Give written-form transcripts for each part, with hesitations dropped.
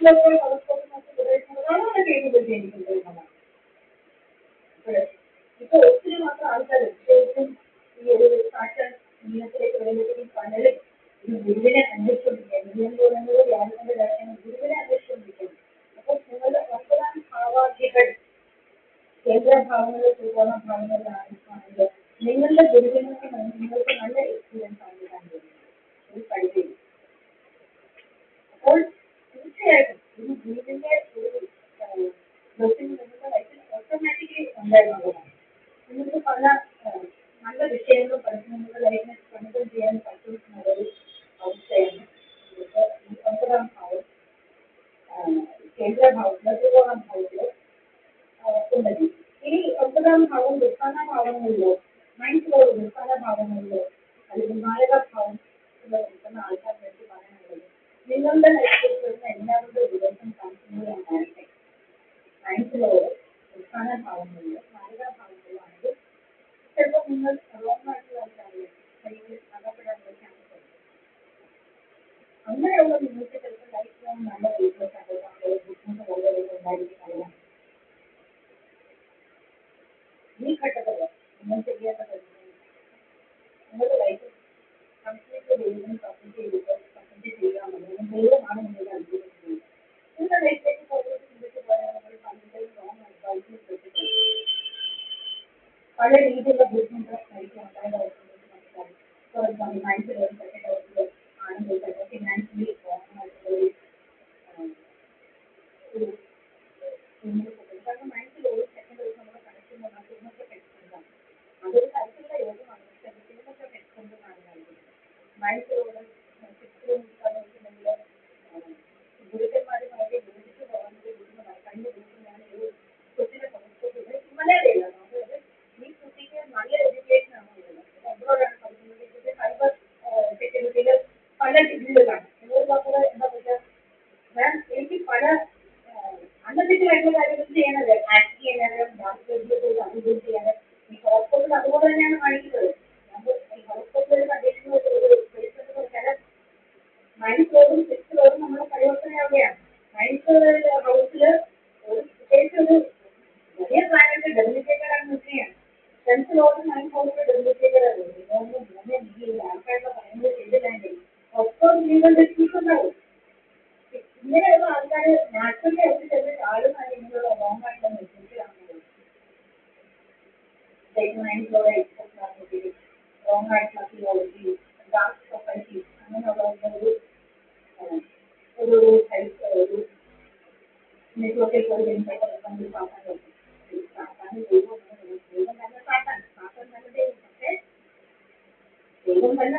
മറ്റുള്ളവരെ ഹോറോസ്കോപ്പിനകത്ത് ഉപയോഗിക്കുന്നത് വളരെ കേൾക്കുമ്പോഴേ എനിക്കുണ്ട്. ഇപ്പൊ ഒത്തിരി മാത്രം ആൾക്കാർ പ്രത്യേകിച്ചും ഈ ഒരു ഫാഷൻ ജീവിതത്തിലേക്ക് വരുമ്പോഴത്തേക്കും പലരും ഈ ഗുരുവിനെ അന്വേഷിച്ചുകൊണ്ടിരിക്കുകയാണ്. ഗുരു എന്ന് പറയുന്നത് വ്യാജത്തിന്റെ ദർശനം, ഗുരുവിനെ അന്വേഷിച്ചുകൊണ്ടിരിക്കുന്നു. അപ്പോൾ നിങ്ങളുടെ 9 ഭാവാദികൾ കേന്ദ്രഭാവങ്ങളിൽ ത്രികോണ ഭാവങ്ങളിലാണെങ്കിൽ നിങ്ങളുടെ ഗുരുവിനൊക്കെ നിങ്ങൾക്ക് നല്ല എക്സ്പീരിയൻസ് ആണ് കിട്ടാൻ പോകുന്നത് ഒരു കഴിവിൽ. അപ്പോൾ തീർച്ചയായിട്ടും ഒരു ഗുരുവിന്റെ ഒരു ബ്ലെസ്സിംഗ് നിങ്ങളുടെ ലൈഫിൽ ഓട്ടോമാറ്റിക്കലി ഉണ്ടായിരുന്നതാണ്. നിങ്ങൾക്ക് പല നല്ല വിഷയങ്ങളും പഠിച്ച് നിങ്ങളുടെ ലൈഫിനെ കൺട്രോൾ ചെയ്യാൻ പറ്റുന്ന ഒരു അവസ്ഥയാണ് നിങ്ങൾക്ക് ഈ 9ാം ഭാവം കേന്ദ്രഭാവത്തിലെ ത്രികോണ ഭാവത്തിൽ ഉണ്ടെങ്കിൽ. ഇനി 9ാം ഭാവം ദുഃഖാന ഭാവങ്ങളിലോ മൈൻഡിലോട് ദുഃഖാന ഭാവങ്ങളിലോ അല്ലെങ്കിൽ നായകഭാവം നിൽക്കുന്ന ആൾക്കാരെ പറ്റി പറയാനുള്ളത് നിങ്ങളുടെ ലൈഫിൽ വരുന്ന എല്ലാവരുടെ ദിവസം കാണിക്കുന്നതാകട്ടെ മൈൻഡിലോട് ദുഃഖാന ഭാവങ്ങളിലോ നായകഭാവങ്ങളിലോ ആണെങ്കിൽ ചിലപ്പോൾ നിങ്ങൾ റോങ്ങായിട്ടുള്ള ആൾക്കാരെ അല്ലെങ്കിൽ അകപ്പെടാനുള്ള ചാൻസ് ഉണ്ട്. അങ്ങനെയുള്ള നിങ്ങൾക്ക് ചിലപ്പോൾ ലൈഫ് ലോങ് നല്ല വീട്ടിലേക്ക് അറിയാം ബുദ്ധിമുട്ട് വളരെ ഉണ്ടായിരിക്കും. ഈ ഘട്ടത്തിൽ നിങ്ങൾ ചെയ്യേണ്ടത് നിങ്ങളുടെ ലൈഫ് കംപ്ലീറ്റ് ദൈവം കംപ്ലീറ്റ് ചെയ്യാമെന്ന് ദൈവമാണ് നിങ്ങളുടെ അനുഭവിക്കുന്നത്. നിങ്ങളുടെ ലൈഫിലേക്ക് പോയി ചിന്തിച്ച് പോയാൽ നമ്മൾ പലരുടെയും റോങ് അഡ്വൈസിൽ പെട്ടിട്ടുണ്ട്. പല രീതിയിലുള്ള ബുദ്ധിമുട്ട് ലൈഫ് ഉണ്ടായതായിട്ട് മനസ്സിലായി. ഫോർ എക്സാമ്പിൾ മൈൻഡ് സെക്കൻഡ് ആണെങ്കിൽ തന്നെ ഫിനാൻഷ്യലി റോങ്ങായിട്ടുള്ള ഒരു കാരണം മൈൻഡിൽ ഒരു സെക്കൻഡ് ദിവസം നമ്മുടെ കണക്ഷൻ വന്നാൽ സിഗ്നേച്ചർ എക്സ്പെൻസാണ്. അതൊരു തരത്തിലുള്ള യോഗമാണ്. പക്ഷേ അത് സിഗ്നേച്ചർ എക്സ്പെൻസാണ് നൽകുന്നത്. മൈൻഡിലോട് വെച്ചിട്ടുണ്ടെങ്കിൽ ഗുരുക്കന്മാരുമായിട്ട് യോജിച്ച് പോകുന്നത് ബുദ്ധിമുട്ടാണ്. കഴിഞ്ഞ ദിവസം ഞാൻ ഒരു കൊച്ചിനെ ഹോസ്പിറ്റലിൽ മലയാളിയല്ല, അതായത് ഈ കുട്ടിക്ക് നല്ല എഡ്യൂക്കേഷൻ ആണ് ഉള്ളത്. അബ്രോഡാണ് പഠിക്കുന്നത്. ഇപ്പോഴത്തെ സൈബർ സെക്യൂരിറ്റിയിൽ പല ഡിഗ്രികളാണ്. എന്നോട് പറഞ്ഞത് എന്താ വെച്ചാൽ ഞാൻ എനിക്ക് പല അന്നത്തേക്കായിട്ടുള്ള കാര്യങ്ങൾ ചെയ്യാനത് ആക്ട് ചെയ്യാനും അഭിവൃദ്ധി ചെയ്യാനും ഈ ഹോസ്പിറ്റലിൽ അതുപോലെ തന്നെയാണ് കാണിക്കുന്നത്. ഈ ഹോസ്പിറ്റലിൽ കണ്ടീഷനുകൾ ഒരു ചില മൈൻഡ് 6 നമ്മുടെ പരിവർത്തനയാവുകയാണ്. മൈൻഡ് ഹൗസിൽ ഒരു പ്രത്യേകിച്ച് ഒരു വലിയ പ്ലാനറ്റ് ഡെവലപ്പേക്കാരാണ് നിൽക്കുകയാണ്. 10th ലോകം മൈൻഡ് ഹൗസിൽ ഡെവലപ്പേക്കാരാണ്. ഇതൊന്നും 3 ഡിഗ്രി ആൾക്കാരുടെ പറയുന്നത് ചെയ്തില്ലെങ്കിൽ ഒപ്പം നിങ്ങളുടെ ഉണ്ടാവും. ഇങ്ങനെയുള്ള ആൾക്കാർ നാച്ചുറലി അവർ ചെറിയ ആളുമായി ഇങ്ങനെയുള്ള റോങ് ആയിട്ടുള്ള മെസ്സേജാണുള്ളത്. മൈൻഡിലൂടെ റോങ് ആയിട്ടുള്ള തിയോളജി, ഡാർക്ക് സൊസൈറ്റി അങ്ങനെയുള്ള ഒരു നെറ്റ്വർക്കിൽ പോയി നമ്മൾ പാട്ടാൻ പറ്റും. സാത്താൻ ദൈവം തന്നെ സാത്താൻ നല്ല ദൈവം. പക്ഷേ ദൈവം തന്നെ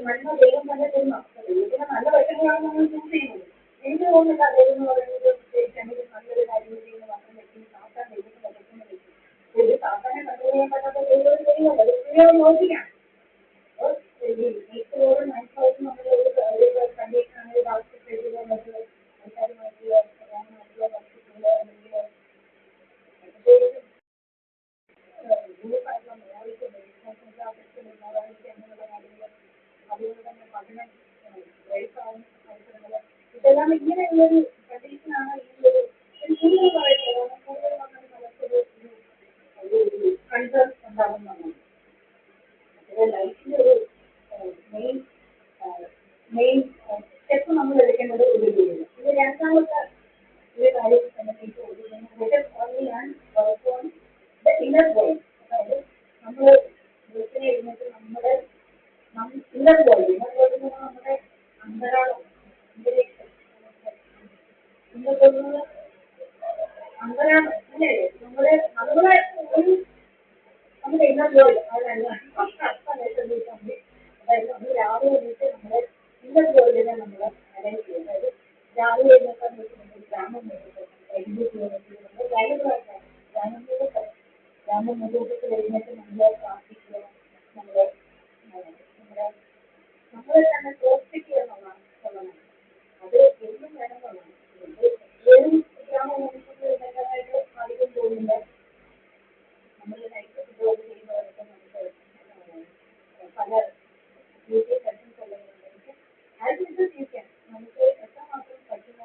നന്മ ദൈവം തന്നെ തരുന്നു. ദൈവത്തിന് നല്ല വശങ്ങളാണ് നമ്മൾ ചൂസ് ചെയ്യുന്നത്. എനിക്ക് തോന്നുന്നില്ല ദൈവം എന്ന് പറയുന്നത് പ്രത്യേകിച്ച് നല്ലൊരു കാര്യം ചെയ്യുന്ന മാത്രം വ്യക്തി സാത്താൻ ദൈവത്തിന് വശക്കുന്ന വ്യക്തി. ഒരു സാത്താനെ കൺട്രോൾ ചെയ്യാൻ പറ്റാത്ത ദൈവം ലോജിക്കാണ്. ഈശ്വരോട് മനസ്സിലാക്കി നമ്മൾ ഒരു കണ്ടീഷനാണ് ആൾക്കാരുമായിട്ടുള്ള ആൾക്കാരുമായിട്ടുള്ള വർഷത്തില് അല്ലെങ്കിൽ പ്രത്യേകിച്ചും ഗ്രൂപ്പായിട്ടുള്ള മലയാളിക്ക് മലയാളിക്ക് അങ്ങനെയുള്ള കാര്യങ്ങൾ അതുകൊണ്ട് തന്നെ പഠനം ബ്രേക്കാവുന്ന അവസരങ്ങൾ ഇതെല്ലാം ഇങ്ങനെയുള്ളൊരു കണ്ടീഷനാണ് ഈ ഒരു കൂടുതൽ പറയുന്നത്. കൂടുതൽ വന്നാൽ നമുക്കൊരു കൺസേൺ ഉണ്ടാകുന്നതാണ്. ലൈഫിൻ്റെ ഒരു മെയിൻ സ്റ്റെപ്പ് നമ്മൾ എടുക്കേണ്ടത് ഒരു രീതിയിൽ. ഇത് രണ്ടാമത്തെ ഒരു കാര്യം എനിക്ക് ഇന്നർ ബോഡി. അതായത് നമ്മൾ വീട്ടിനെ ഇരുന്നിട്ട് നമ്മുടെ ഇന്നർ ബോഡി നമ്മുടെ അന്തരാളം അന്തരീക്ഷം അന്തരാളം അല്ലേ നമ്മളെ ഒരു നമ്മുടെ ഇന്നർ ബോഡി അതല്ല അതായത് നമ്മൾ രാവിലെ എണീറ്റ് നമ്മുടെ ഇന്നർ ബോഡിനെ നമ്മൾ അറേഞ്ച് ചെയ്യും. അതായത് രാവിലെ എഴുന്നേക്കാൻ വെച്ചിട്ടുണ്ടെങ്കിൽ ഗ്രാമമുഹൂർത്തത്തിൽ എഴുന്നേറ്റ് നമ്മൾ പ്രാർത്ഥിക്കുക, നമ്മളെ തന്നെ പ്രവർത്തിക്കുക എന്നുള്ളതാണ്. അത് എന്നും വേണമെന്നുള്ളതാണ്. ഏതും ഗ്രാമമുഹൂർത്തത്തിൽ എഴുന്നേക്കാനായിട്ട് അധികം തോന്നില്ല. നമ്മൾ നൈറ്റ് ജോലി ചെയ്യുന്നവരൊക്കെ നമുക്ക് പല ബ്യൂട്ടി സെഷൻസ് ഉള്ളവരുണ്ട്. ആസ് യൂഷ്വൽ നമുക്ക് എത്രമാത്രം പറ്റുമോ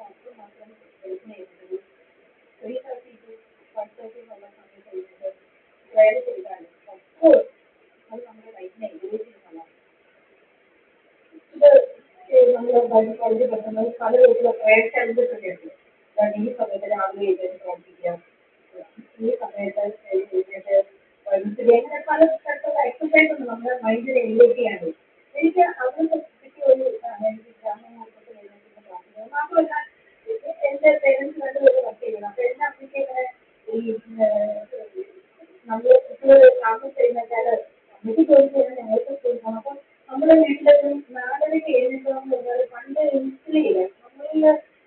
കോളേജിൽ പഠിക്കുമ്പോൾ പല രീതിയിലുള്ള പ്രയർ ചലഞ്ചസ് ഒക്കെ ഉണ്ട്. ഈ സമയത്ത് രാവിലെ എഴുന്നേറ്റ് പ്രവർത്തിക്കുക, ഈ സമയത്ത് എഴുന്നേറ്റ് അങ്ങനെ പല തരത്തിലുള്ള എക്സസൈസ് ഉണ്ട് നമ്മുടെ മൈൻഡിനെ എൻഗേജ് ചെയ്യാൻ. എനിക്ക് അതിനെ പറ്റി ഒരു എനിക്ക് ഗ്രാമീണ മാർക്കറ്റിൽ എഴുന്നേറ്റ് പ്രാർത്ഥിക്കുന്നത് മാത്രമല്ല, എൻ്റെ പേരൻസ് രണ്ടുപേരും വർക്ക് ചെയ്യണം. അപ്പോൾ എൻ്റെ അമ്മയ്ക്ക് ഇങ്ങനെ ഈ നമ്മൾ കുട്ടികൾ താമസിച്ച് കഴിഞ്ഞാൽ അമ്മയ്ക്ക് ജോലി ചെയ്യണം, ഞങ്ങൾക്ക് ജോലി ചെയ്യണം. അപ്പം നമ്മുടെ വീട്ടിലൊരു 4:30 എഴുന്നേൽക്കണം എന്ന് പറഞ്ഞാൽ പണ്ട് ഇൻസ്റ്റിൽ ചെയ്യില്ല നമ്മളിൽ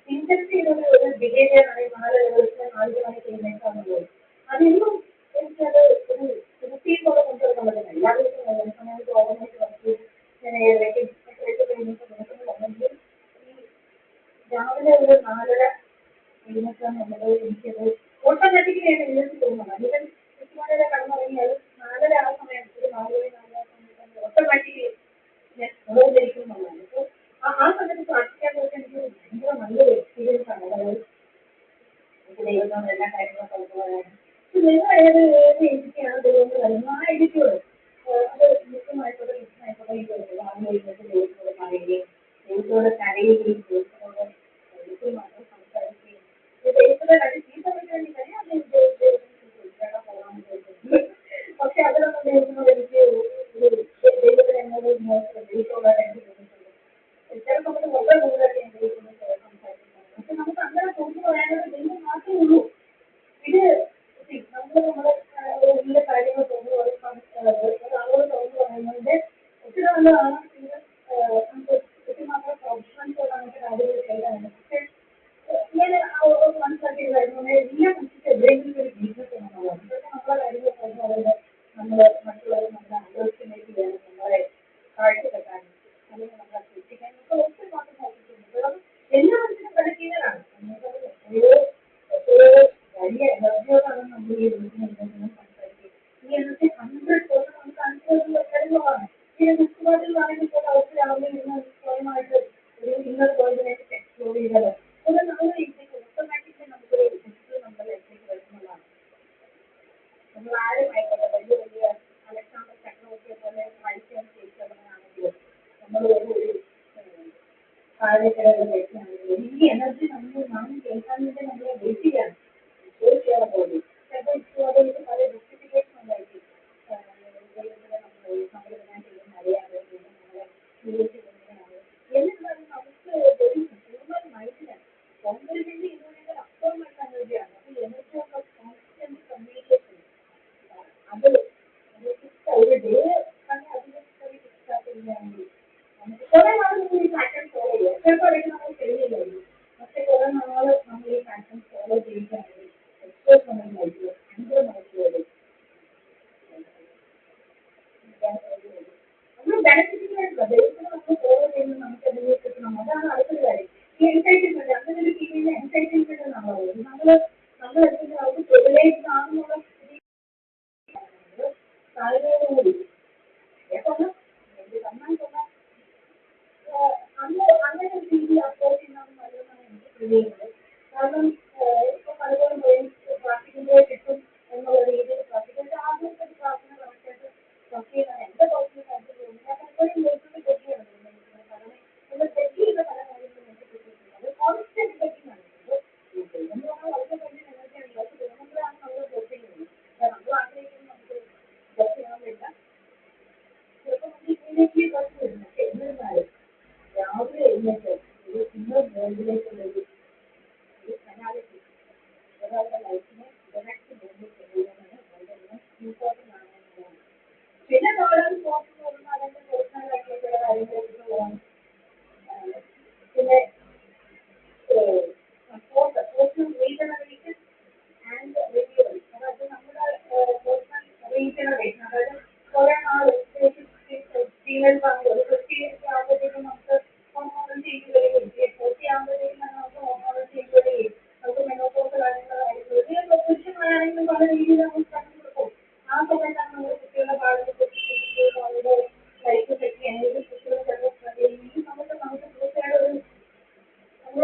ഇൻഡക്ട് ചെയ്തൊരു ഒരു ബിഹേവിയർ ആണ് 4 മണിക്ക് എഴുന്നേൽക്കുക എന്നുള്ളത്. അതിന്നും എനിക്കത് ഒരു റുട്ടീൻ പോലെ കൊണ്ടുവരാൻ പറ്റുന്നില്ല. എല്ലാ ദിവസവും സമയത്ത് ഓർഗനൈസ് വർക്ക് ഞാൻ 7:30 എഴുന്നേറ്റ് നടക്കുന്നുണ്ടെങ്കിൽ ഈ രാവിലെ ഒരു 4:30 എഴുന്നേൽക്കുക എന്നുള്ളത് എനിക്കത് ഓട്ടോമാറ്റിക്കലി എഴുന്നേൽക്ക് തോന്നുന്നത്. ഈവൻ 8 മണിവരെ കടന്നുറങ്ങിയാലും 4:30 ആ സമയം ഒരു 4 മണി 4:30 സമയത്ത് ഓട്ടോമാറ്റിക്കലി ഞാൻ ഉണർന്നിരിക്കും എന്നുള്ളതാണ്. അപ്പോൾ ആ സമയത്ത് പ്രാർത്ഥിക്കാൻ പോയിട്ട് എനിക്ക് ഭയങ്കര നല്ലൊരു എക്സ്പീരിയൻസ് ആണ്. അതായത് എനിക്ക് ദൈവത്തോട് എല്ലാ കാര്യങ്ങളും പറഞ്ഞതാണ്. നിങ്ങൾ ഏത് എഴുതിക്കാണ് ദൈവം വരുന്നത് ആ എഴുതിക്കോളൂ. അത് മുഖ്യമായിക്കോട്ടെ മുഖ്യമായിക്കോട്ടെ എനിക്ക് രാവിലെ എഴുന്നേറ്റ് ദൈവത്തോട് പറയുകയും ദൈവത്തോട് കരയുകയും ദൈവത്തോട് ദൈവത്തിൽ മാത്രം സംസാരിക്കുകയും ദൈവത്തോടെ കാര്യം ഈ സമയത്ത് വേണ്ടി കാര്യം അത് പോകാൻ ചോദിക്കുന്നത്. പക്ഷെ അതിലൊന്നും ദൈവത്തിനോട് എനിക്ക് ഒരു ദൈവത്തിന് എന്നോട് ദൈവത്തോടായിട്ട് എനിക്ക് തോന്നിയിട്ടുണ്ട്. ചില സമയത്ത് വളരെ കൂടുതലായിട്ട് ഞാൻ ദൈവത്തിനോട് സംസാരിക്കുന്നത്. പക്ഷെ നമുക്ക് അങ്ങനെ തുറന്നു പറയാനുള്ള ദൈവം മാത്രമേ ഉള്ളൂ. ഇത് നമ്മുടെ ഉള്ളിലെ കാര്യങ്ങൾ തുറന്നു പറയുമ്പോൾ ഒരാളോട് തുറന്നു പറയുന്നതിൻ്റെ ഒത്തിരി നല്ലതാണ്. ഇത് നമുക്ക് ഒത്തിരി മാത്രം പ്രൊഫഷണൽസോട് അങ്ങനത്തെ കാര്യങ്ങൾ ചെയ്യാറുണ്ട്. പക്ഷേ ഞാൻ മനസ്സിലാക്കിയതായിരുന്നു എല്ലാ കുട്ടിക്കും എവിടെയെങ്കിലും ഒരു ബിസിനസ് എന്നുള്ളതാണ്. ഇതൊക്കെ നമ്മളെ കാര്യങ്ങൾ തുറന്നു പറയുന്നത് നമ്മൾ മറ്റുള്ളവർ നമ്മളെ അണ്ടർസ്റ്റിമേറ്റ് ചെയ്യാനും നമ്മളെ കാഴ്ചവെക്കാനും അല്ലെങ്കിൽ നമ്മളെ സൃഷ്ടിക്കാനും ഒക്കെ ഒത്തിരി മാത്രം നോക്കിയിട്ടുണ്ട്. അത് എല്ലാ മനുഷ്യനും പഠിക്കുന്നതാണ്. നമുക്കത് എത്രയോ വലിയ എനർജിയോടാണ് നമ്മൾ ഈ റൂട്ടിനെ സംസാരിക്കുന്നത്. ഈ എനർജി 100% നമുക്ക് അനുഭവത്തിൽ വരുന്നതാണ്. ഈ ചുറ്റുപാടിലാണെങ്കിൽ പോലും അവർക്ക് രാവിലെ ഇരുന്ന് സ്വയമായിട്ട് ഒരു ഇന്നർ വേൾഡിലേക്ക് എക്സ്പ്ലോർ ചെയ്താൽ ഒരു 4 ഓട്ടോമാറ്റിക്കലി നമുക്കൊരു ഡിജിറ്റൽ നമ്മുടെ ലൈഫിലേക്ക് വരുന്നതാണ്. നമ്മൾ ആരും ആയിക്കോട്ടെ വലിയ വലിയ അലക്സാണ്ടർ ചക്രവർത്തിയെ പോലെ വായിക്കാൻ ചെയ്യിച്ചവരാണെങ്കിലും നമ്മൾ ഒരു താഴേക്കിടയിൽ കഴിക്കുകയാണെങ്കിലും ഈ എനർജി നാം കേൾക്കാൻ വേണ്ടി നമ്മളെ വെയിറ്റ് ചെയ്യാണ്. തീർച്ചയായും പോലും ചിലപ്പോൾ അതിലേക്ക് പല ജസ്റ്റിഫിക്കേഷൻ ഉണ്ടായിരിക്കും. നമ്മൾ ഞാൻ ചെയ്യുന്ന അറിയാതെ നമ്മളെ ജീവിതത്തിലെങ്ങനെയാണ് എന്നിരുന്നാലും നമുക്ക് ഹ്യൂമൻ മൈൻഡിന് കോൺഗ്രസിൻ്റെ ഇന്നുണ്ടെങ്കിൽ അപ്പുറമായിട്ട് എനർജിയാണ്. അപ്പോൾ എനർജി ഓഫ് കോൺസ്റ്റന്റ് കമ്മ്യൂണിക്കേഷൻ അത് ഒരു ഡേ തന്നെ അതിനെ സ്റ്റാർട്ട് ചെയ്യുകയാണെങ്കിൽ നമുക്ക് കുറേ നാൾ ഈ പാറ്റേൺ ഫോളോ ചെയ്യുക. ചിലപ്പോൾ ഇടയ്ക്ക് നമ്മൾ ചെയ്യുന്നില്ലായിരുന്നു. പക്ഷേ കുറേ നാൾ നമ്മൾ ഈ പാറ്റേൺ ഫോളോ ചെയ്യുകയാണെങ്കിൽ എക്സ്പ്ലോർ നമ്മുടെ ലൈഫിൽ ഭയങ്കരമായിട്ടുള്ളത് നമ്മൾ ബെനിഫിറ്റിംഗ് ആയിട്ടുള്ള ദൈവത്തിന് നമ്മൾ ഫോളോ ചെയ്യുന്നത് നമുക്ക് അതിനെ കിട്ടണം. അതാണ് അടുത്തൊരു കാര്യം. ഈ എൻസൈറ്റിൽമെന്റ് അങ്ങനെ ഒരു ഫീലിംഗ് എൻസൈറ്റിൽമെന്റ് എന്നാണ് പറയുന്നത്. നമ്മൾ എന്തെങ്കിലും അവർക്ക് പ്രിവിലേജ് ആണെന്നുള്ള സ്ഥിതി താഴ്മയോടുകൂടി ഏതൊന്നും നന്നായി അങ്ങനെ ഒരു രീതിയിൽ അപ്രോച്ച് ചെയ്യുന്നതാണ് നല്ലതെന്നാണ് എനിക്ക് ഫീൽ ചെയ്യുന്നത്. കാരണം ഇപ്പോൾ പലപ്പോഴും പ്രാർത്ഥിക്കുമ്പോൾ കിട്ടും എന്നുള്ള രീതിയിൽ പ്രാർത്ഥിക്കുന്നത് ആദ്യത്തെ ഒരു പ്രാർത്ഥന കറക്റ്റായിട്ട് ട്രസ്റ്റ് ചെയ്യുന്നതാണ് എൻ്റെ പേഴ്സണൽ കാര്യത്തിൽ തോന്നുന്നത്. ഞാൻ പലപ്പോഴും ദൈവത്തിൻ്റെ ചെക്ക് ചെയ്യണം. കാരണം നമ്മൾ ചെക്ക് ചെയ്ത പല കാര്യങ്ങളും എനിക്ക് കിട്ടിയിട്ടുണ്ട്. അത് കോൺസ്റ്റന്റ് ചെക്കിംഗ് ആണ്. എന്ന് പറഞ്ഞാൽ വളരെ വലിയ എനർജിയാണ്. അത് തോന്നുമ്പോഴാണ് നമ്മൾ ജഡ്ജ് ചെയ്യുന്നത്. നമ്മൾ ആഗ്രഹിക്കുന്നത് നമുക്ക് ജഡ്ജ് ചെയ്യാൻ പറ്റില്ല. ചിലപ്പോൾ നമുക്ക് ഇമ്മീഡിയറ്റ്ലി ജഡ്ജ് വരും. പക്ഷേ എന്നിരുന്നാലും രാവിലെ എഴുന്നേറ്റ് ഒരു ഇന്നർ വേൾഡിലേക്കുള്ള ഒരു അനാലിസിസ് ഒരാളുടെ ലൈഫിനെ ഡയറക്റ്റ് ബോധി ചെയ്യുന്നതാണ് വളരെ ഇമ്പോർട്ടൻ്റ് ആണ് എന്നുള്ളതാണ്. പിന്നെ നാളെ പോസ്റ്റ് പോകുന്ന അതിൻ്റെ പേഴ്സണൽ ആയിട്ടുള്ള ചില കാര്യങ്ങളിലേക്ക് പോകാം. പിന്നെ പേഴ്സണൽ റീജനറേഷൻ ആൻഡ് റിന്യൂവൽ, അതായത് നമ്മുടെ പേഴ്സണൽ റീജനറേഷൻ, അതായത് കുറേ നാൾ ഫീമെയിൽസ് ആണെങ്കിൽ ഒരു 50 ആകുമ്പോഴത്തേക്കും നമുക്ക് ഹോർമോണൽ ചേഞ്ച് വരികയും 40 ആകുമ്പോഴത്തേക്കും നമുക്ക് ഹോർമോണൽ ചേഞ്ച് വരികയും നമുക്ക് മെനോപോസൽ ആയിട്ടുള്ള കാര്യങ്ങൾ പുരുഷന്മാരാണെങ്കിലും പല രീതിയിൽ നമ്മൾ പറഞ്ഞു കൊടുക്കും. ആ സമയത്താണ് നമ്മൾ കുട്ടികളുടെ ഭാഗത്തെ കുറിച്ച് അവരുടെ ലൈഫ് സെറ്റ് ചെയ്യാൻ കുട്ടികൾ ചിലപ്പോൾ ഈ സമയത്ത് നമുക്ക് തീർച്ചയായും ഒരു നമ്മൾ